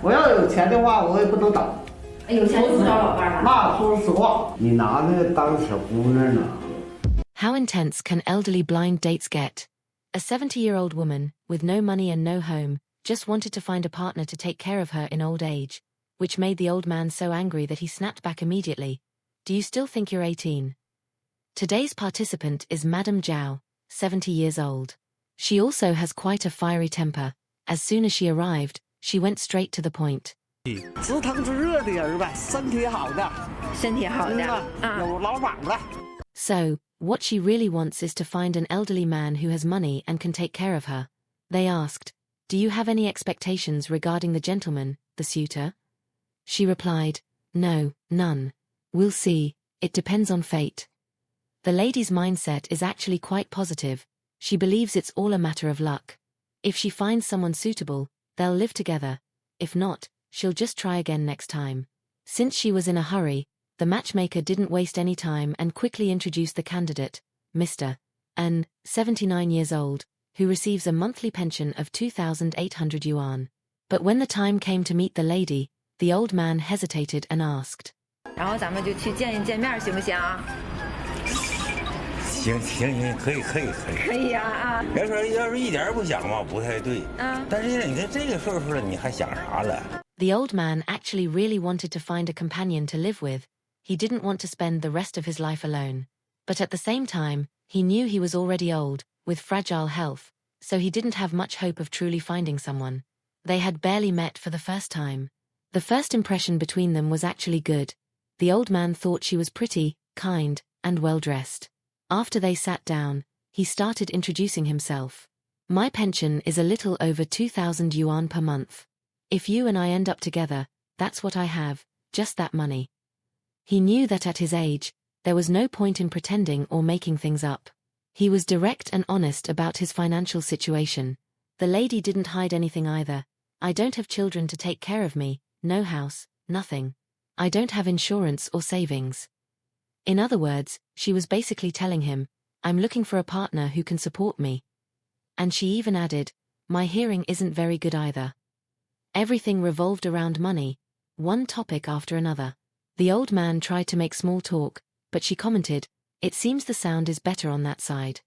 我要有钱的话，我也不能等。有钱就不找老伴了。那说实话，你拿那个当小姑娘呢。 How intense can elderly blind dates get? A 70-year-old woman, with no money and no home, just wanted to find a partner to take care of her in old age, which made the old man so angry that he snapped back immediately. Do you still think you're 18? Today's participant is Madame Zhao, 70 years old. She also has quite a fiery temper. As soon as she arrived, she went straight to the point. 直疼直热的人呗，身体好的，身体好的，有老板的。 So, what she really wants is to find an elderly man who has money and can take care of her. They asked, "Do you have any expectations regarding the gentleman, the suitor?" She replied, "No, none. We'll see, it depends on fate." The lady's mindset is actually quite positive. She believes it's all a matter of luck. If she finds someone suitable, they'll live together. If not, she'll just try again next time. Since she was in a hurry, the matchmaker didn't waste any time and quickly introduced the candidate, Mr. N, 79 years old, who receives a monthly pension of 2,800 yuan. But when the time came to meet the lady, the old man hesitated and asked, 然后咱们就去见一见面，行不行？行，可以。可以啊。要是一点儿不想嘛，不太对。但是你在这个岁数了，你还想啥了？ The old man actually really wanted to find a companion to live with. He didn't want to spend the rest of his life alone. But at the same time, he knew he was already old, with fragile health, so he didn't have much hope of truly finding someone. They had barely met for the first time. The first impression between them was actually good. The old man thought she was pretty, kind, and well-dressed. After they sat down, he started introducing himself. My pension is a little over 2,000 yuan per month. If you and I end up together, that's what I have, just that money. He knew that at his age, there was no point in pretending or making things up. He was direct and honest about his financial situation. The lady didn't hide anything either. I don't have children to take care of me, no house, nothing. I don't have insurance or savings. In other words, she was basically telling him, I'm looking for a partner who can support me. And she even added, my hearing isn't very good either. Everything revolved around money, one topic after another. The old man tried to make small talk, but she commented, it seems the sound is better on that side.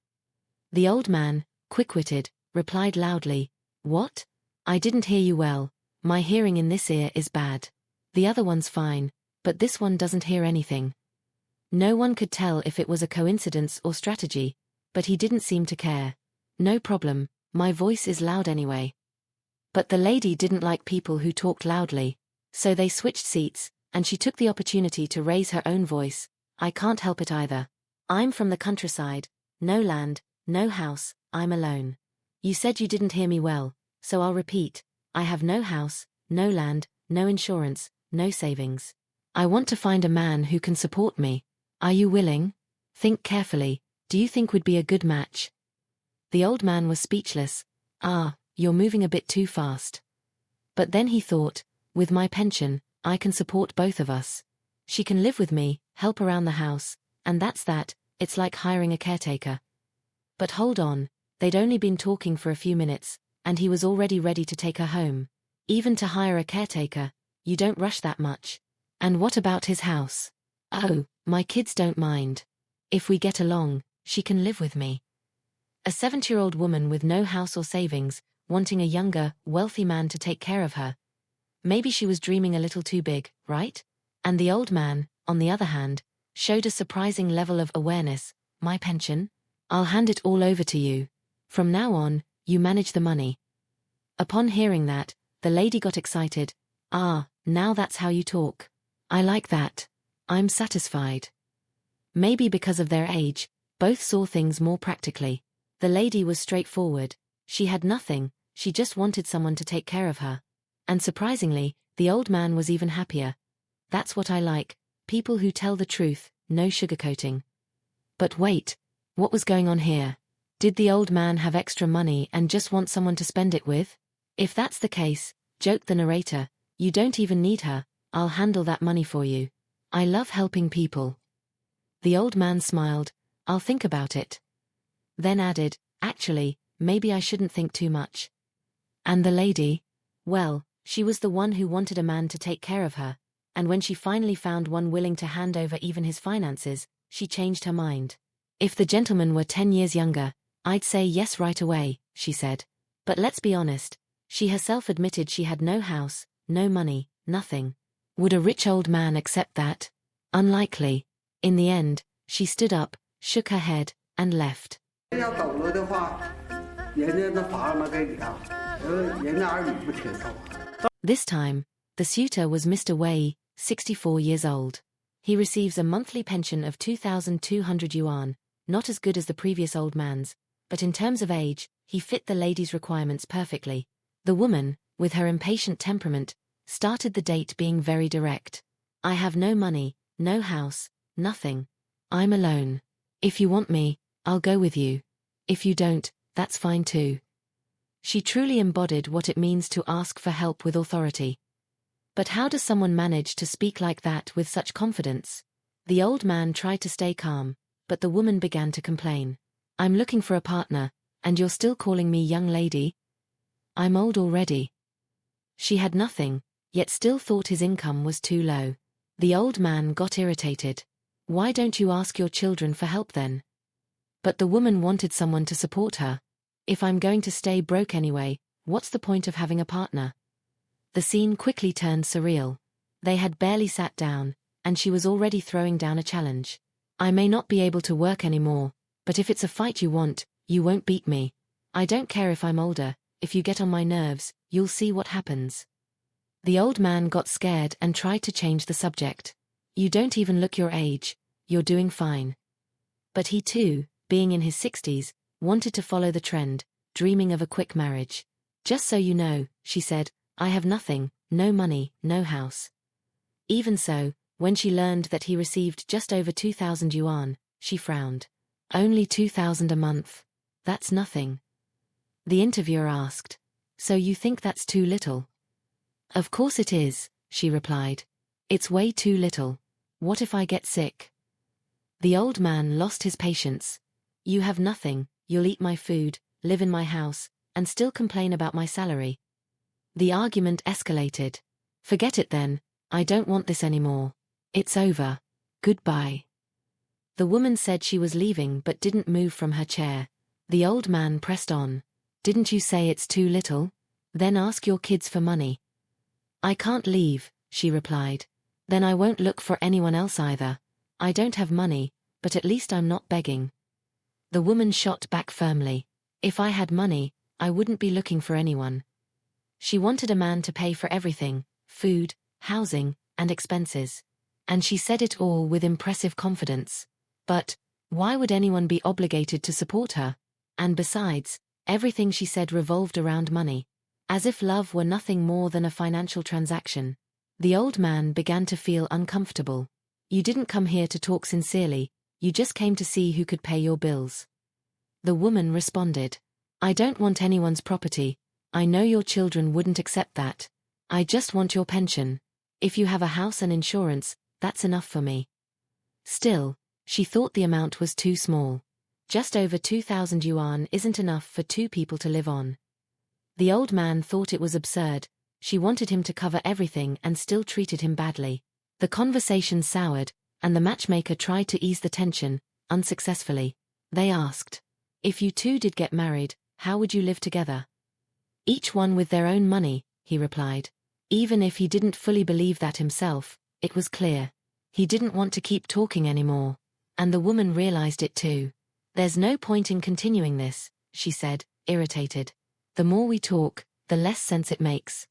The old man, quick-witted, replied loudly, what? I didn't hear you well, my hearing in this ear is bad. The other one's fine, but this one doesn't hear anything. No one could tell if it was a coincidence or strategy, but he didn't seem to care. No problem, my voice is loud anyway. But the lady didn't like people who talked loudly, so they switched seats, and she took the opportunity to raise her own voice. I can't help it either. I'm from the countryside, no land, no house, I'm alone. You said you didn't hear me well, so I'll repeat. I have no house, no land, no insurance, no savings. I want to find a man who can support me. Are you willing? Think carefully, do you think we'd be a good match? The old man was speechless. You're moving a bit too fast. But then he thought, with my pension, I can support both of us. She can live with me, help around the house, and that's that, it's like hiring a caretaker. But hold on, they'd only been talking for a few minutes, and he was already ready to take her home. Even to hire a caretaker, you don't rush that much. And what about his house? Oh, my kids don't mind. If we get along, she can live with me. A 70-year-old woman with no house or savings, wanting a younger, wealthy man to take care of her. Maybe she was dreaming a little too big, right? And the old man, on the other hand, showed a surprising level of awareness. My pension? I'll hand it all over to you. From now on, you manage the money. Upon hearing that, the lady got excited. Now that's how you talk. I like that. I'm satisfied. Maybe because of their age, both saw things more practically. The lady was straightforward. She had nothing, she just wanted someone to take care of her. And surprisingly, the old man was even happier. That's what I like, people who tell the truth, no sugarcoating. But wait, what was going on here? Did the old man have extra money and just want someone to spend it with? If that's the case, joked the narrator, you don't even need her, I'll handle that money for you. I love helping people. The old man smiled, I'll think about it. Then added, actually, maybe I shouldn't think too much. And the lady? Well, She was the one who wanted a man to take care of her, and when she finally found one willing to hand over even his finances, she changed her mind. If the gentleman were 10 years younger, I'd say yes right away, she said. But let's be honest, she herself admitted she had no house, no money, nothing. Would a rich old man accept that? Unlikely. In the end, she stood up, shook her head, and left. This time, the suitor was Mr. Wei, 64 years old. He receives a monthly pension of 2,200 yuan, not as good as the previous old man's, but in terms of age, he fit the lady's requirements perfectly. The woman, with her impatient temperament, started the date being very direct. I have no money, no house, nothing. I'm alone. If you want me, I'll go with you. If you don't, that's fine too. She truly embodied what it means to ask for help with authority. But how does someone manage to speak like that with such confidence? The old man tried to stay calm, but the woman began to complain. I'm looking for a partner, and you're still calling me young lady? I'm old already. She had nothing, yet still thought his income was too low. The old man got irritated. Why don't you ask your children for help then? But the woman wanted someone to support her. If I'm going to stay broke anyway, what's the point of having a partner? The scene quickly turned surreal. They had barely sat down, and she was already throwing down a challenge. I may not be able to work anymore, but if it's a fight you want, you won't beat me. I don't care if I'm older, if you get on my nerves, you'll see what happens. The old man got scared and tried to change the subject. You don't even look your age, you're doing fine. But he too, being in his 60s, wanted to follow the trend, dreaming of a quick marriage. Just so you know, she said, I have nothing, no money, no house. Even so, when she learned that he received just over 2,000 yuan, she frowned. Only 2,000 a month. That's nothing. The interviewer asked, so you think that's too little? Of course it is, she replied. It's way too little. What if I get sick? The old man lost his patience. You have nothing, you'll eat my food, live in my house, and still complain about my salary. The argument escalated. Forget it then, I don't want this anymore. It's over. Goodbye. The woman said she was leaving but didn't move from her chair. The old man pressed on. Didn't you say it's too little? Then ask your kids for money. I can't leave, she replied. Then I won't look for anyone else either. I don't have money, but at least I'm not begging. The woman shot back firmly. If I had money, I wouldn't be looking for anyone. She wanted a man to pay for everything, food, housing, and expenses. And she said it all with impressive confidence. But why would anyone be obligated to support her? And besides, everything she said revolved around money. As if love were nothing more than a financial transaction. The old man began to feel uncomfortable. You didn't come here to talk sincerely, you just came to see who could pay your bills. The woman responded. I don't want anyone's property. I know your children wouldn't accept that. I just want your pension. If you have a house and insurance, that's enough for me. Still, she thought the amount was too small. Just over 2,000 yuan isn't enough for two people to live on. The old man thought it was absurd. She wanted him to cover everything and still treated him badly. The conversation soured, and the matchmaker tried to ease the tension, unsuccessfully. They asked, if you two did get married, how would you live together? Each one with their own money, he replied. Even if he didn't fully believe that himself, it was clear. He didn't want to keep talking anymore. And the woman realized it too. There's no point in continuing this, she said, irritated. The more we talk, the less sense it makes.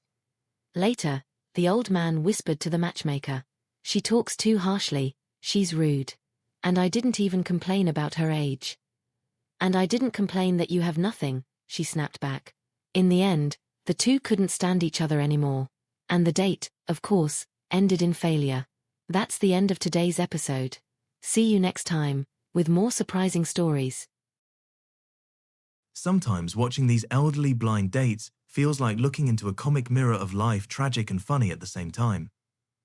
Later, the old man whispered to the matchmaker. She talks too harshly, she's rude. And I didn't even complain about her age. And I didn't complain that you have nothing, she snapped back. In the end, the two couldn't stand each other anymore. And the date, of course, ended in failure. That's the end of today's episode. See you next time, with more surprising stories. Sometimes watching these elderly blind dates feels like looking into a comic mirror of life, tragic and funny at the same time.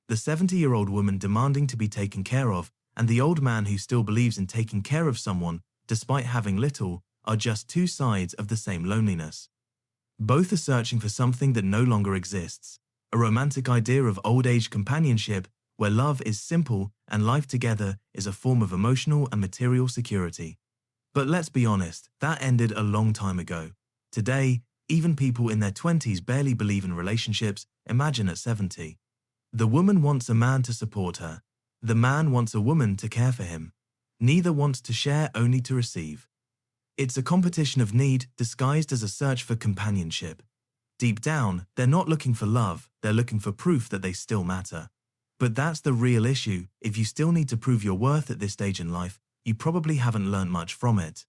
The 70-year-old woman demanding to be taken care of, and the old man who still believes in taking care of someone, despite having little, are just two sides of the same loneliness. Both are searching for something that no longer exists, a romantic idea of old-age companionship where love is simple and life together is a form of emotional and material security. But let's be honest, that ended a long time ago. Today, even people in their 20s barely believe in relationships, imagine at 70. The woman wants a man to support her. The man wants a woman to care for him. Neither wants to share, only to receive. It's a competition of need disguised as a search for companionship. Deep down, they're not looking for love, they're looking for proof that they still matter. But that's the real issue. If you still need to prove your worth at this stage in life, you probably haven't learned much from it.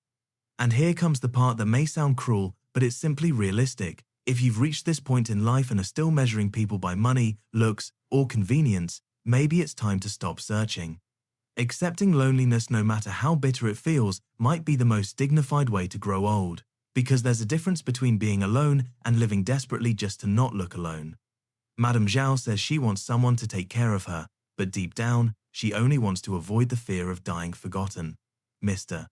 And here comes the part that may sound cruel, but it's simply realistic. If you've reached this point in life and are still measuring people by money, looks, or convenience, maybe it's time to stop searching. Accepting loneliness, no matter how bitter it feels, might be the most dignified way to grow old, because there's a difference between being alone and living desperately just to not look alone. Madame Zhao says she wants someone to take care of her, but deep down, she only wants to avoid the fear of dying forgotten. Mr.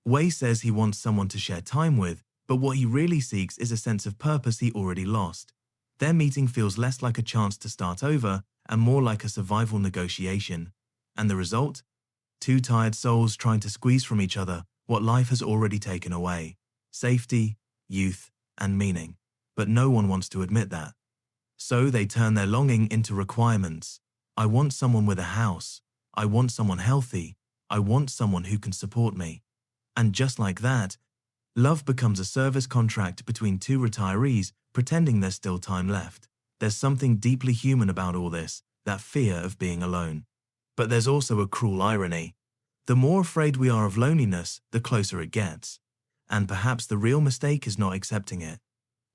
Wei says he wants someone to share time with, but what he really seeks is a sense of purpose he already lost. Their meeting feels less like a chance to start over and more like a survival negotiation. And the result? Two tired souls trying to squeeze from each other what life has already taken away. Safety, youth, and meaning. But no one wants to admit that. So they turn their longing into requirements. I want someone with a house. I want someone healthy. I want someone who can support me. And just like that, love becomes a service contract between two retirees pretending there's still time left. There's something deeply human about all this, that fear of being alone. But there's also a cruel irony. The more afraid we are of loneliness, the closer it gets. And perhaps the real mistake is not accepting it.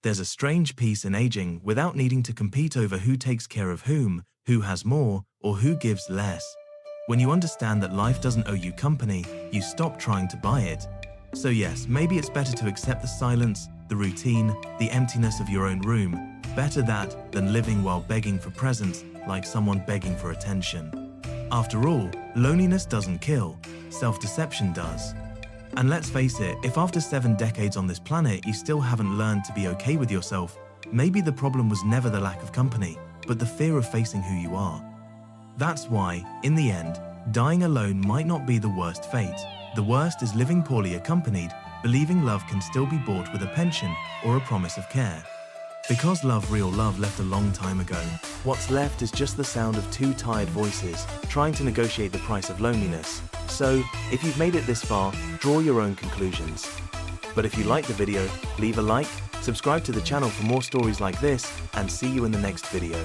There's a strange peace in aging without needing to compete over who takes care of whom, who has more, or who gives less. When you understand that life doesn't owe you company, you stop trying to buy it. So yes, maybe it's better to accept the silence, the routine, the emptiness of your own room. Better that than living while begging for presents like someone begging for attention. After all, loneliness doesn't kill, self-deception does. And let's face it, if after 7 decades on this planet you still haven't learned to be okay with yourself, maybe the problem was never the lack of company, but the fear of facing who you are. That's why, in the end, dying alone might not be the worst fate. The worst is living poorly accompanied, believing love can still be bought with a pension or a promise of care. Because real love left a long time ago. What's left is just the sound of two tired voices trying to negotiate the price of loneliness. So, if you've made it this far, draw your own conclusions. But if you liked the video, leave a like, subscribe to the channel for more stories like this, and see you in the next video.